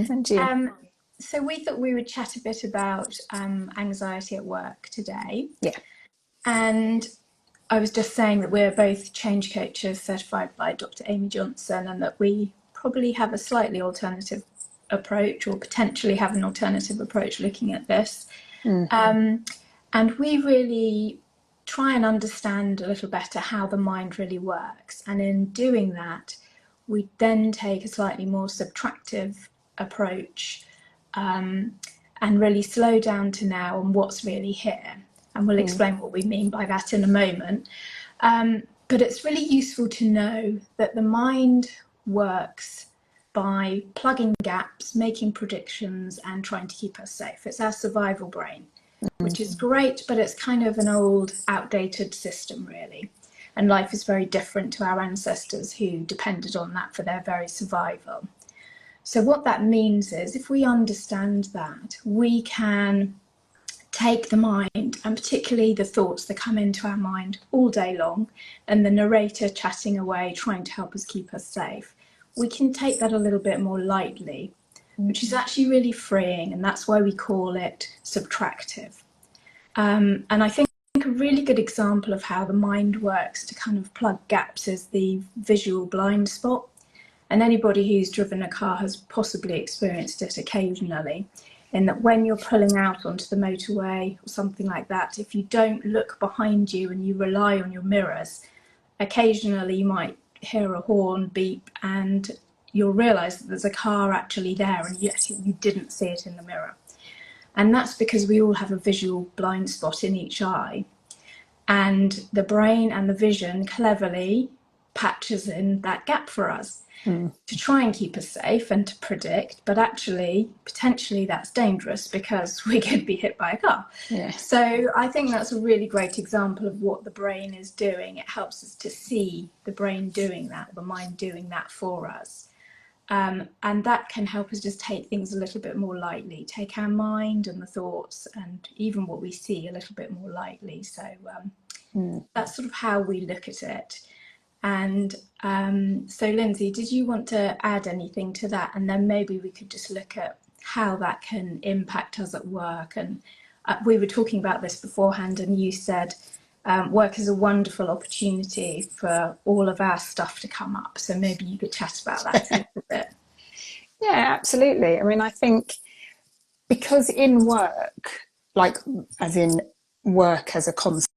And you? So we thought we would chat a bit about anxiety at work today. Yeah. And I was just saying that we're both change coaches certified by Dr. Amy Johnson, and that we probably have a slightly alternative approach, or potentially have an alternative approach looking at this. And we really try and understand a little better how the mind really works. And in doing that, we then take a slightly more subtractive approach, and really slow down to now and what's really here. And we'll explain what we mean by that in a moment. But it's really useful to know that the mind works by plugging gaps, making predictions, and trying to keep us safe. It's our survival brain, which is great, but it's kind of an old, outdated system, really. And life is very different to our ancestors who depended on that for their very survival. So what that means is, if we understand that, we can take the mind, and particularly the thoughts that come into our mind all day long, and the narrator chatting away, trying to help us keep us safe, we can take that a little bit more lightly, which is actually really freeing, and that's why we call it subtractive. And I think a really good example of how the mind works to kind of plug gaps is the visual blind spot. And anybody who's driven a car has possibly experienced it occasionally, in that when you're pulling out onto the motorway or something like that, if you don't look behind you and you rely on your mirrors, occasionally you might hear a horn beep and you'll realise that there's a car actually there, and yet you didn't see it in the mirror. And that's because we all have a visual blind spot in each eye. And the brain and the vision cleverly patches in that gap for us to try and keep us safe and to predict. But actually, potentially that's dangerous because we could be hit by a car. Yeah. So I think that's a really great example of what the brain is doing. It helps us to see the brain doing that, the mind doing that for us. And that can help us just take things a little bit more lightly, take our mind and the thoughts and even what we see a little bit more lightly. So that's sort of how we look at it. And so, Lindsay, did you want to add anything to that? And then maybe we could just look at how that can impact us at work. And we were talking about this beforehand, and you said work is a wonderful opportunity for all of our stuff to come up. So maybe you could chat about that a little bit. Yeah, absolutely. I mean, I think because in work, like as in work as a concept,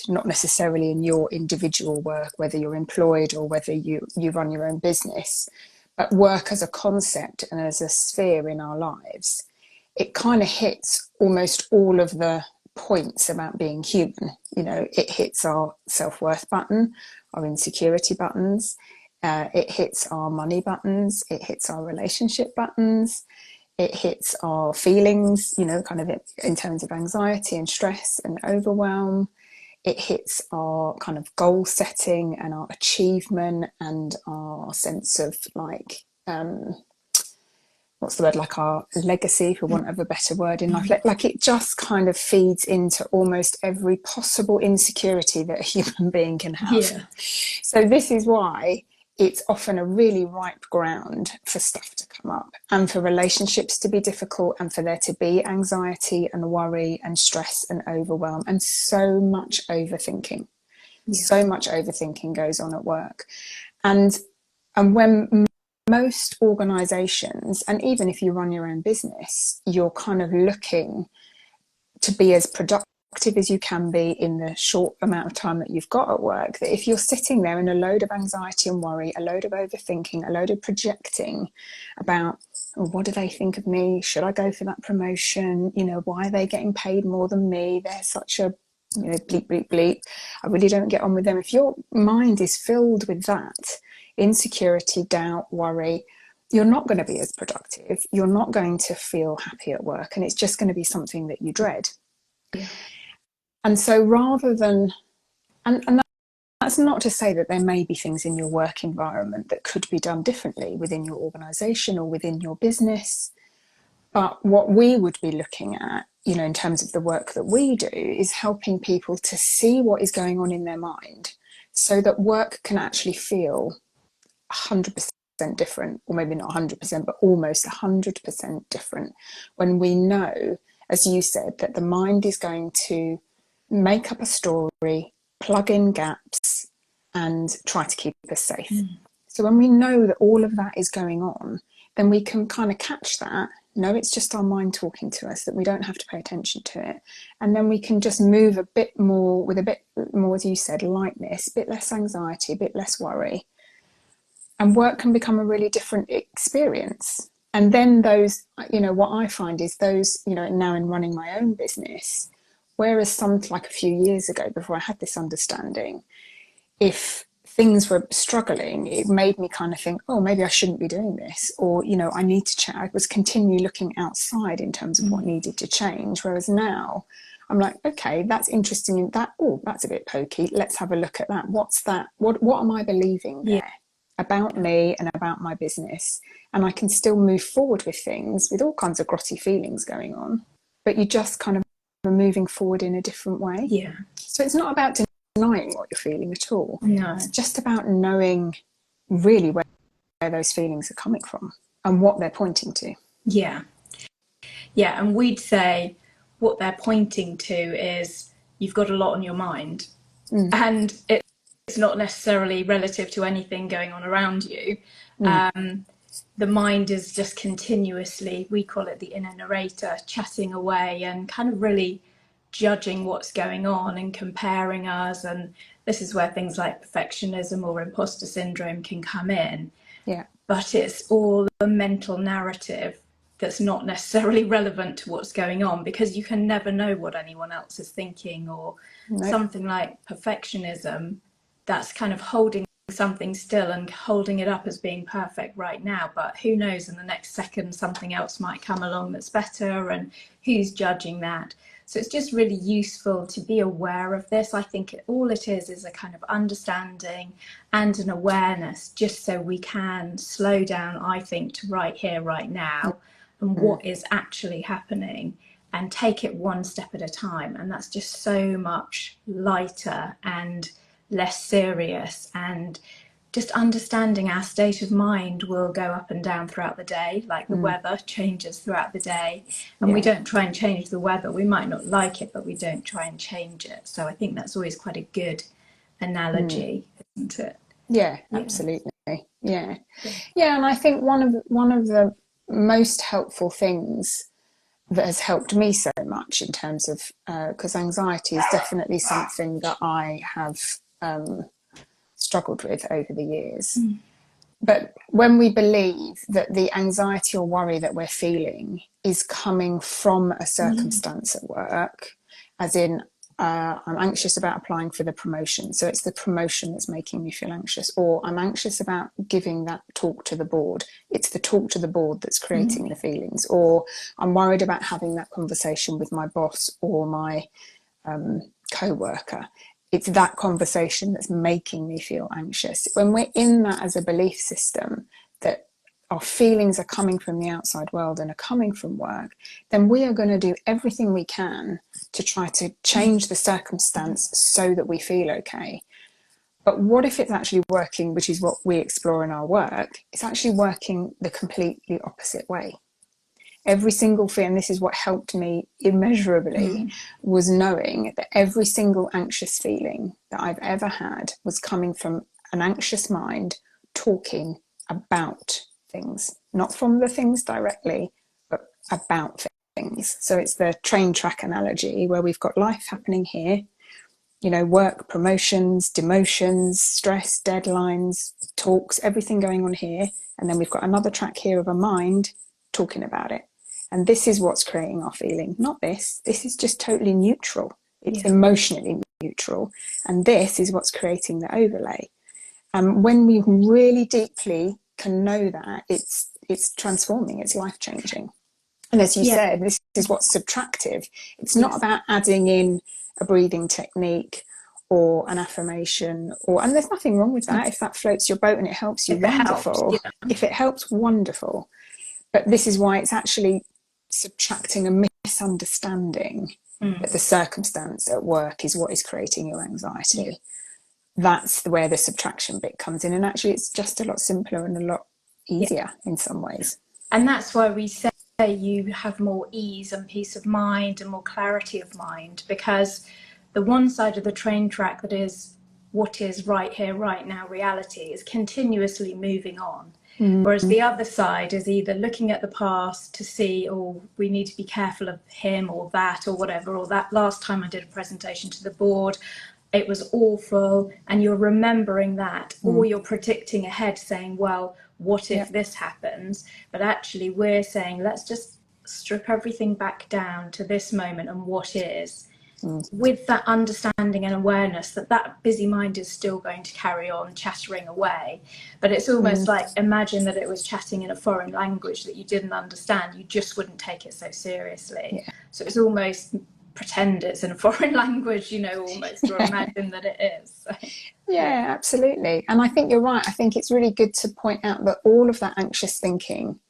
not necessarily in your individual work, whether you're employed or whether you run your own business, but work as a concept and as a sphere in our lives, it kind of hits almost all of the points about being human. You know, it hits our self-worth button, our insecurity buttons, it hits our money buttons, it hits our relationship buttons, it hits our feelings, you know, kind of in terms of anxiety and stress and overwhelm. It hits our kind of goal setting and our achievement and our sense of like, what's the word, like our legacy, for want of a better word, in life. Like it just kind of feeds into almost every possible insecurity that a human being can have. Yeah. So this is why it's often a really ripe ground for stuff to come up and for relationships to be difficult and for there to be anxiety and worry and stress and overwhelm and so much overthinking. So much overthinking goes on at work. And when most organizations, and even if you run your own business, you're kind of looking to be as productive as you can be in the short amount of time that you've got at work, that if you're sitting there in a load of anxiety and worry, a load of overthinking, a load of projecting about, oh, what do they think of me? Should I go for that promotion? You know, why are they getting paid more than me? They're such a, you know, bleep, bleep, bleep. I really don't get on with them. If your mind is filled with that, insecurity, doubt, worry, you're not going to be as productive. You're not going to feel happy at work. And it's just going to be something that you dread. Yeah. And so rather than, and that's not to say that there may be things in your work environment that could be done differently within your organisation or within your business. But what we would be looking at, you know, in terms of the work that we do, is helping people to see what is going on in their mind so that work can actually feel 100% different, or maybe not 100%, but almost 100% different, when we know, as you said, that the mind is going to make up a story, plug in gaps, and try to keep us safe. So when we know that all of that is going on, then we can kind of catch that. No, it's just our mind talking to us, that we don't have to pay attention to it. And then we can just move a bit more, with a bit more, as you said, lightness, a bit less anxiety, a bit less worry. And work can become a really different experience. And then those, what I find is those, now in running my own business, whereas like a few years ago, before I had this understanding, if things were struggling, it made me kind of think, oh, maybe I shouldn't be doing this, or I need to change. I was continually looking outside in terms of what needed to change, whereas now I'm like, okay, that's interesting. That's a bit pokey, let's have a look at that. What's that? What am I believing there about me and about my business? And I can still move forward with things with all kinds of grotty feelings going on, but you just kind of are moving forward in a different way. So it's not about denying what you're feeling at all. No. It's just about knowing really where those feelings are coming from and what they're pointing to. Yeah, and we'd say what they're pointing to is you've got a lot on your mind, and it's not necessarily relative to anything going on around you. The mind is just continuously, we call it the inner narrator, chatting away and kind of really judging what's going on and comparing us. And this is where things like perfectionism or imposter syndrome can come in. Yeah. But it's all a mental narrative that's not necessarily relevant to what's going on, because you can never know what anyone else is thinking. Or something like perfectionism, that's kind of holding something still and holding it up as being perfect right now, but who knows, in the next second something else might come along that's better, and who's judging that? So it's just really useful to be aware of this. I think all it is a kind of understanding and an awareness, just so we can slow down, I think, to right here, right now, and what is actually happening, and take it one step at a time. And that's just so much lighter and less serious, and just understanding our state of mind will go up and down throughout the day, like the weather changes throughout the day, and we don't try and change the weather. We might not like it, but we don't try and change it. So I think that's always quite a good analogy, isn't it? Yeah, absolutely. Yeah. And I think one of the most helpful things that has helped me so much in terms of, because anxiety is definitely something that I have struggled with over the years. But when we believe that the anxiety or worry that we're feeling is coming from a circumstance at work, as in, I'm anxious about applying for the promotion, so it's the promotion that's making me feel anxious, or I'm anxious about giving that talk to the board, it's the talk to the board that's creating the feelings, or I'm worried about having that conversation with my boss or my co-worker, it's that conversation that's making me feel anxious. When we're in that as a belief system, that our feelings are coming from the outside world and are coming from work, then we are going to do everything we can to try to change the circumstance so that we feel okay. But what if it's actually working, which is what we explore in our work, it's actually working the completely opposite way. Every single fear, and this is what helped me immeasurably, was knowing that every single anxious feeling that I've ever had was coming from an anxious mind talking about things, not from the things directly, but about things. So it's the train track analogy, where we've got life happening here, work, promotions, demotions, stress, deadlines, talks, everything going on here. And then we've got another track here of a mind talking about it. And this is what's creating our feeling, not this. This is just totally neutral. It's emotionally neutral. And this is what's creating the overlay. And when we really deeply can know that, it's transforming, it's life-changing. And as you said, this is what's subtractive. It's not about adding in a breathing technique or an affirmation, and there's nothing wrong with that. If that floats your boat and it helps you, wonderful. If it helps, wonderful. But this is why it's actually subtracting a misunderstanding that the circumstance at work is what is creating your anxiety. That's where the subtraction bit comes in. And actually, it's just a lot simpler and a lot Yeah. easier in some ways. And that's why we say you have more ease and peace of mind and more clarity of mind, because the one side of the train track that is what is right here, right now reality is continuously moving on. Whereas the other side is either looking at the past to see, oh, we need to be careful of him or that or whatever, or that last time I did a presentation to the board, it was awful, and you're remembering that, or you're predicting ahead saying, well, what if Yep. this happens? But actually we're saying, let's just strip everything back down to this moment and what is, with that understanding and awareness that that busy mind is still going to carry on chattering away. But it's almost like, imagine that it was chatting in a foreign language that you didn't understand, you just wouldn't take it so seriously. Yeah. So it's almost pretend it's in a foreign language, you know, almost, or imagine that it is. Yeah, absolutely. And I think you're right. I think it's really good to point out that all of that anxious thinking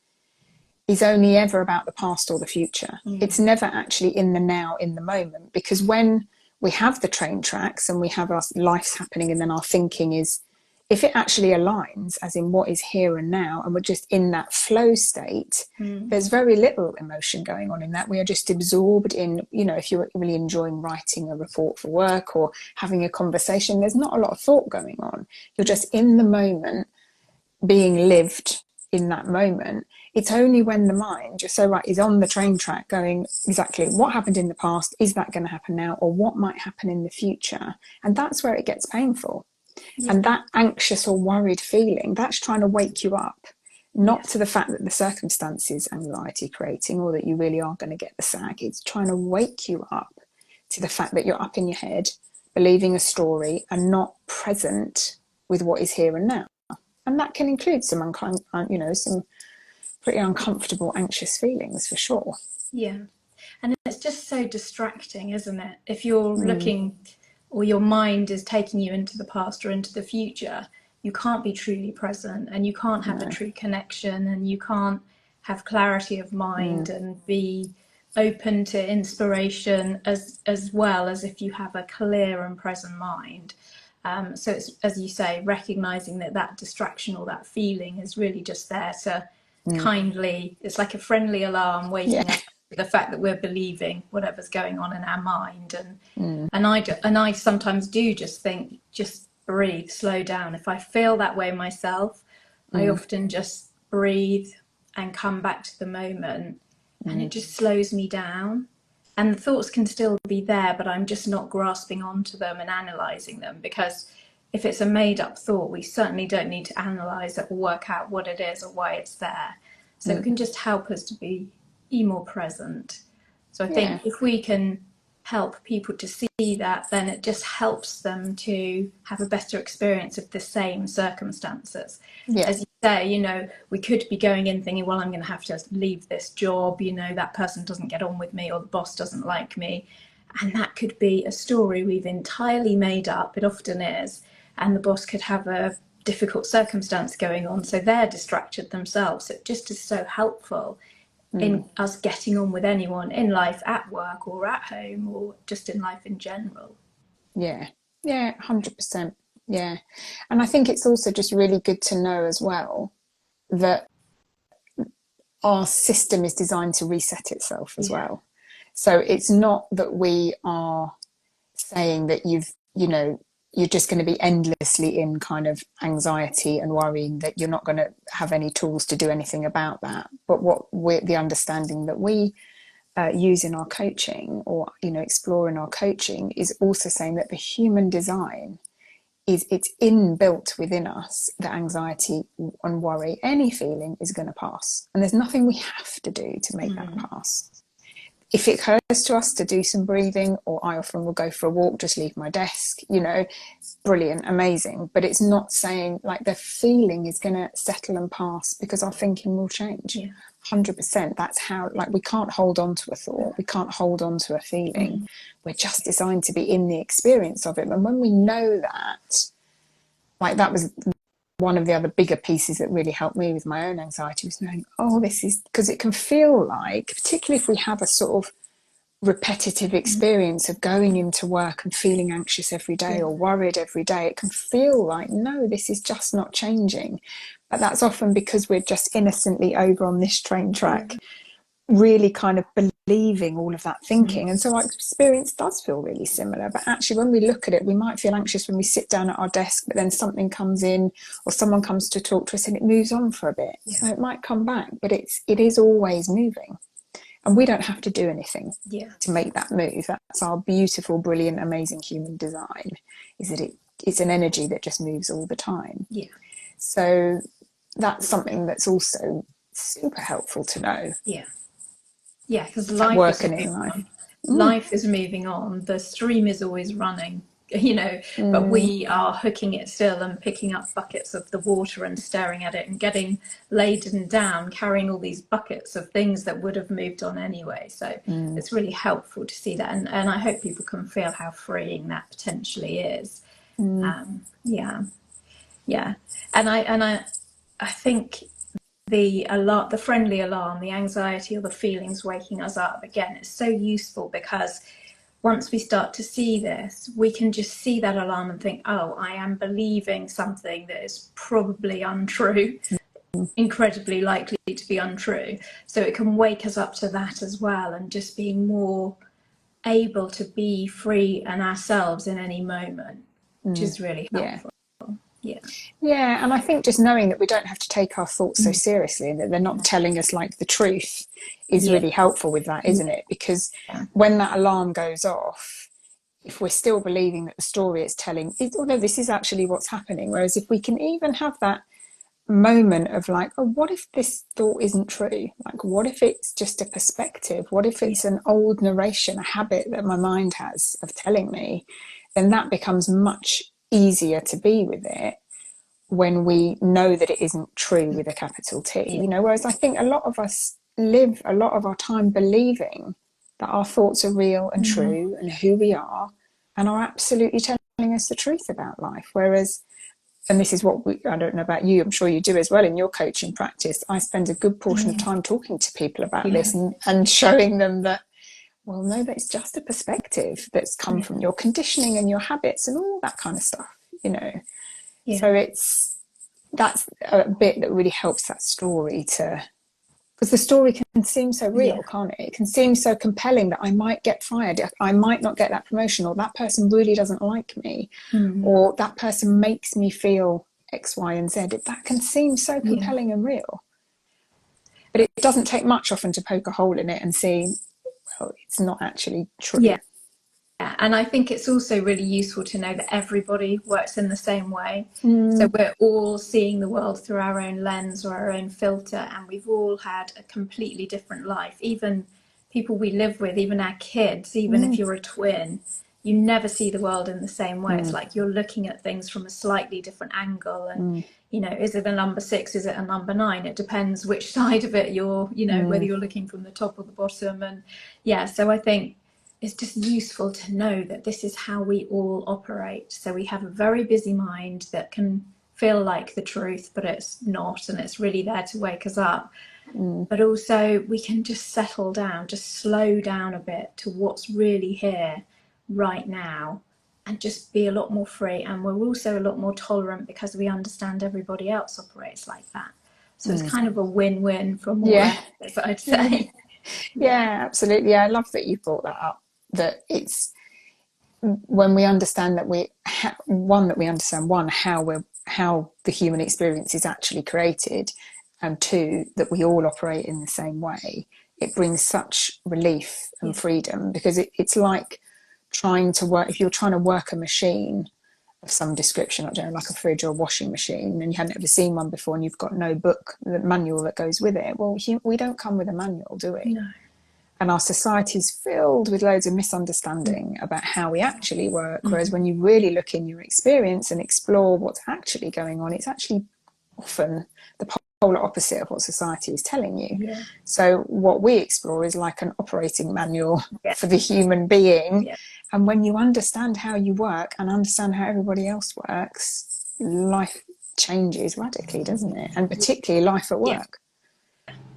is only ever about the past or the future. It's never actually in the now, in the moment, because when we have the train tracks and we have our lives happening and then our thinking is, if it actually aligns, as in what is here and now, and we're just in that flow state, there's very little emotion going on in that. We are just absorbed in, you know, if you're really enjoying writing a report for work or having a conversation, there's not a lot of thought going on. You're just in the moment, being lived in that moment. It's only when the mind, you're so right, is on the train track going, exactly, what happened in the past, is that going to happen now, or what might happen in the future? And that's where it gets painful. And that anxious or worried feeling, that's trying to wake you up, not to the fact that the circumstance is anxiety creating or that you really are going to get the sag. It's trying to wake you up to the fact that you're up in your head, believing a story and not present with what is here and now. And that can include some some pretty uncomfortable, anxious feelings for sure. Yeah. And it's just so distracting, isn't it? If you're looking, or your mind is taking you into the past or into the future, you can't be truly present, and you can't have a true connection, and you can't have clarity of mind and be open to inspiration as well as if you have a clear and present mind. So it's, as you say, recognizing that that distraction or that feeling is really just there to kindly, it's like a friendly alarm Yeah. waking us up to the fact that we're believing whatever's going on in our mind. And I sometimes do just think, just breathe, slow down. If I feel that way myself, I often just breathe and come back to the moment, and it just slows me down. And the thoughts can still be there, but I'm just not grasping onto them and analysing them, because if it's a made up thought, we certainly don't need to analyse it or work out what it is or why it's there. So it can just help us to be more present. So I Yeah. think if we can help people to see that, then it just helps them to have a better experience of the same circumstances. Yeah. As you say, you know, we could be going in thinking, well, I'm going to have to leave this job, you know, that person doesn't get on with me, or the boss doesn't like me. And that could be a story we've entirely made up. It often is. And the boss could have a difficult circumstance going on, so they're distracted themselves. So it just is so helpful in us getting on with anyone in life, at work or at home, or just in life in general. Yeah. Yeah. 100%. Yeah. And I think it's also just really good to know as well that our system is designed to reset itself as well. So it's not that we are saying that you're just going to be endlessly in kind of anxiety and worrying that you're not going to have any tools to do anything about that. But the understanding that we use in our coaching, or explore in our coaching, is also saying that the human design is, it's inbuilt within us that anxiety and worry, any feeling, is going to pass, and there's nothing we have to do to make that pass. If it occurs to us to do some breathing, or I often will go for a walk, just leave my desk, brilliant, amazing. But it's not saying like the feeling is going to settle and pass, because our thinking will change. 100%. That's how, like, we can't hold on to a thought, we can't hold on to a feeling. We're just designed to be in the experience of it. And when we know that, like, that was one of the other bigger pieces that really helped me with my own anxiety, was knowing, oh, this is, because it can feel like, particularly if we have a sort of repetitive experience of going into work and feeling anxious every day or worried every day, it can feel like, no, this is just not changing. But that's often because we're just innocently over on this train Yeah. track, really kind of believing all of that Mm. thinking. And so our experience does feel really similar. But actually, when we look at it, we might feel anxious when we sit down at our desk, but then something comes in or someone comes to talk to us and it moves on for a bit. Yeah. So it might come back, but it is always moving. And we don't have to do anything Yeah. to make that move. That's our beautiful, brilliant, amazing human design, is that it's an energy that just moves all the time. Yeah. So that's something that's also super helpful to know Yeah. Yeah, because at life is work and moving in life. on. Life is moving on. The stream is always running, you know, but we are hooking it still and picking up buckets of the water and staring at it and getting laden down, carrying all these buckets of things that would have moved on anyway. So it's really helpful to see that. And I hope people can feel how freeing that potentially is. Yeah. Yeah. I think the friendly alarm, the anxiety or the feelings waking us up, again, it's so useful because once we start to see this, we can just see that alarm and think, oh, I am believing something that is probably untrue, incredibly likely to be untrue. So it can wake us up to that as well, and just being more able to be free and ourselves in any moment, which is really Yeah. helpful. Yeah. Yeah. And I think just knowing that we don't have to take our thoughts so seriously and that they're not telling us like the truth is Yeah. really helpful with that, isn't it? Because when that alarm goes off, if we're still believing that the story it's telling is, oh no, this is actually what's happening. Whereas if we can even have that moment of like, oh, what if this thought isn't true? Like, what if it's just a perspective? What if it's an old narration, a habit that my mind has of telling me? Then that becomes much easier to be with it when we know that it isn't true with a capital T. Yeah. You know, whereas I think a lot of us live a lot of our time believing that our thoughts are real and true and who we are and are absolutely telling us the truth about life. Whereas, and this is what I don't know about you, I'm sure you do as well in your coaching practice, I spend a good portion of time talking to people about Yeah. this and showing them that, well, no, that's just a perspective that's come from your conditioning and your habits and all that kind of stuff, you know. Yeah. So that's a bit that really helps that story to, because the story can seem so real, can't it? It can seem so compelling that I might get fired, I might not get that promotion, or that person really doesn't like me, or that person makes me feel X, Y, and Z. That can seem so Yeah. compelling and real. But it doesn't take much often to poke a hole in it and see, well, it's not actually Yeah. true. And I think it's also really useful to know that everybody works in the same way. So we're all seeing the world through our own lens or our own filter, and we've all had a completely different life. Even people we live with, even our kids, even if you're a twin, you never see the world in the same way. It's like you're looking at things from a slightly different angle. And, you know, is it a number 6? Is it a number 9? It depends which side of it you're, you know, whether you're looking from the top or the bottom. And yeah, so I think it's just useful to know that this is how we all operate. So we have a very busy mind that can feel like the truth, but it's not, and it's really there to wake us up. But also we can just settle down, just slow down a bit to what's really here right now, and just be a lot more free. And we're also a lot more tolerant because we understand everybody else operates like that. So it's kind of a win-win from all Yeah. ends, I'd say. Yeah, absolutely. Yeah, I love that you brought that up. That it's when we understand that we understand how the human experience is actually created, and two, that we all operate in the same way. It brings such relief and freedom, because it's like trying to work. If you're trying to work a machine of some description, I don't know, like a fridge or a washing machine, and you hadn't ever seen one before, and you've got no book, the manual that goes with it. Well, we don't come with a manual, do we? No. And our society is filled with loads of misunderstanding about how we actually work. Whereas when you really look in your experience and explore what's actually going on, it's actually often the polar opposite of what society is telling you. Yeah. So what we explore is like an operating manual Yeah. for the human being. Yeah. And when you understand how you work and understand how everybody else works, life changes radically, doesn't it? And particularly life at Yeah. work.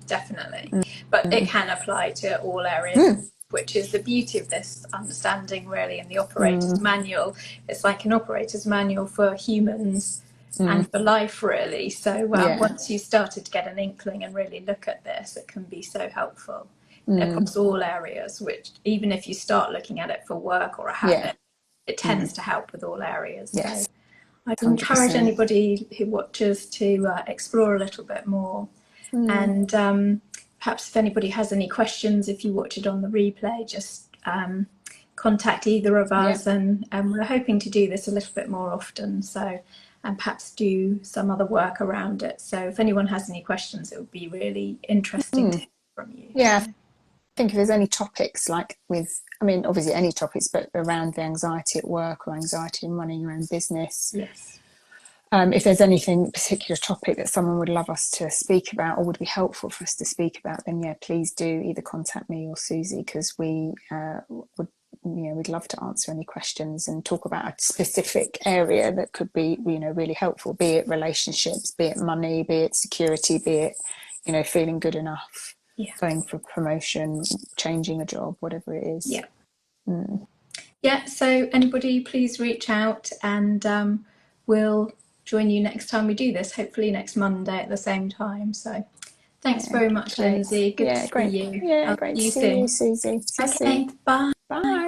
Definitely. But it can apply to all areas, which is the beauty of this understanding, really. In the operator's manual, it's like an operator's manual for humans and for life, really. So Yeah. once you started to get an inkling and really look at this, it can be so helpful across all areas, which even if you start looking at it for work or a Yeah. habit, it tends to help with all areas. So Yes. I'd encourage 100%. anybody who watches to explore a little bit more. And perhaps if anybody has any questions, if you watch it on the replay, just contact either of Yeah. us. And we're hoping to do this a little bit more often. So, and perhaps do some other work around it. So if anyone has any questions, it would be really interesting to hear from you. Yeah. So. I think if there's any topics like with, I mean, obviously any topics, but around the anxiety at work or anxiety in running your own business. Yes. If there's anything particular topic that someone would love us to speak about or would be helpful for us to speak about, then yeah, please do either contact me or Susie, because we would, we'd love to answer any questions and talk about a specific area that could be, really helpful, be it relationships, be it money, be it security, be it, feeling good enough, Yeah. going for promotion, changing a job, whatever it is. Yeah. Yeah. So anybody, please reach out, and we'll join you next time we do this. Hopefully next Monday at the same time. So thanks very much, Great. Lindsay. Good to Yeah, see great. you. Yeah, I'll great see to you see you, soon. Susie. See you Okay. soon. Bye. Bye.